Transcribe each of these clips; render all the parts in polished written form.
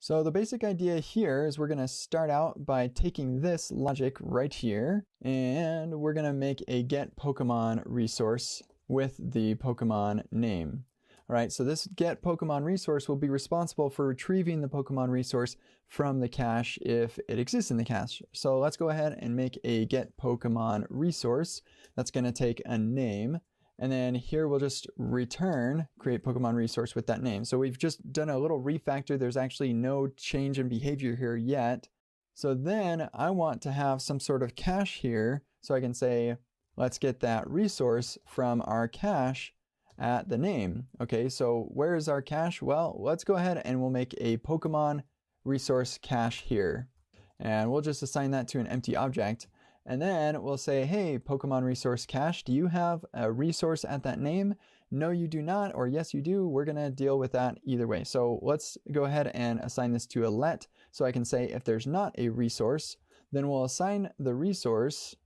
So the basic idea here is we're going to start out by taking this logic right here, and we're going to make a get Pokemon resource with the Pokemon name. All right, so this get Pokemon resource will be responsible for retrieving the Pokemon resource from the cache if it exists in the cache. So let's go ahead and make a get Pokemon resource. That's going to take a name. And then here we'll just return create Pokemon resource with that name. So we've just done a little refactor. There's actually no change in behavior here yet. So then I want to have some sort of cache here. So I can say, let's get that resource from our cache at the name. Okay, so where is our cache? Well, let's go ahead and we'll make a Pokemon resource cache here. And we'll just assign that to an empty object. And then we'll say, hey, Pokemon resource cache, do you have a resource at that name? No, you do not, or yes, you do. We're going to deal with that either way. So let's go ahead and assign this to a let. So I can say if there's not a resource, then we'll assign the resource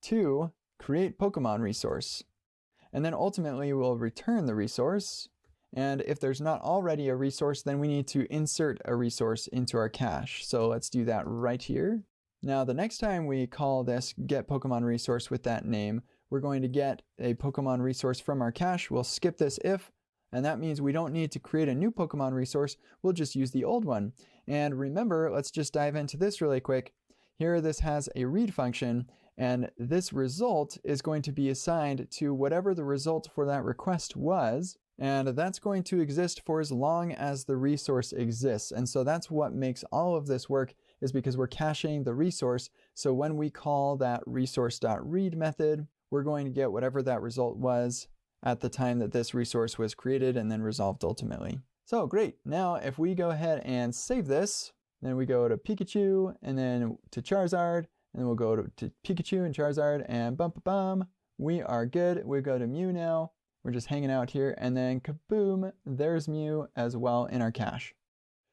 to create Pokemon resource. And then ultimately we'll return the resource. And if there's not already a resource, then we need to insert a resource into our cache. So let's do that right here. Now, the next time we call this get Pokemon resource with that name, we're going to get a Pokemon resource from our cache. We'll skip this if, and that means we don't need to create a new Pokemon resource. We'll just use the old one. And remember, let's just dive into this really quick. Here, this has a read function, and this result is going to be assigned to whatever the result for that request was. And that's going to exist for as long as the resource exists. And so that's what makes all of this work, is because we're caching the resource. So when we call that resource.read method, we're going to get whatever that result was at the time that this resource was created and then resolved ultimately. So great. Now, if we go ahead and save this, then we go to Pikachu and then to Charizard, and then we'll go to Pikachu and Charizard, and bum, bum, bum, we are good. We go to Mew now. We're just hanging out here, and then kaboom, there's Mew as well in our cache.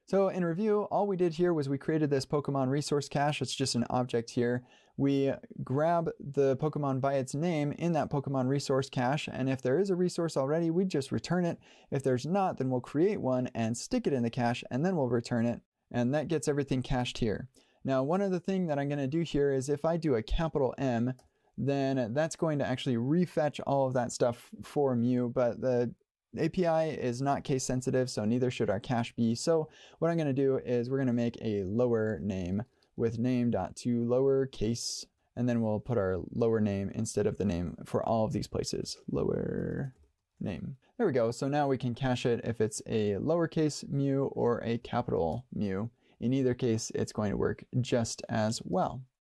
So in review, all we did here was we created this Pokemon resource cache. It's just an object here. We grab the Pokemon by its name in that Pokemon resource cache, and if there is a resource already, we just return it. If there's not, then we'll create one and stick it in the cache, and then we'll return it, and that gets everything cached here. Now, one other thing that I'm going to do here is if I do a capital M, then that's going to actually refetch all of that stuff for Mew, but the API is not case sensitive, so neither should our cache be. So what I'm going to do is we're going to make a lower name with name.toLowerCase, and then we'll put our lower name instead of the name for all of these places. Lower name. There we go. So now we can cache it if it's a lowercase Mew or a capital Mew. In either case, it's going to work just as well.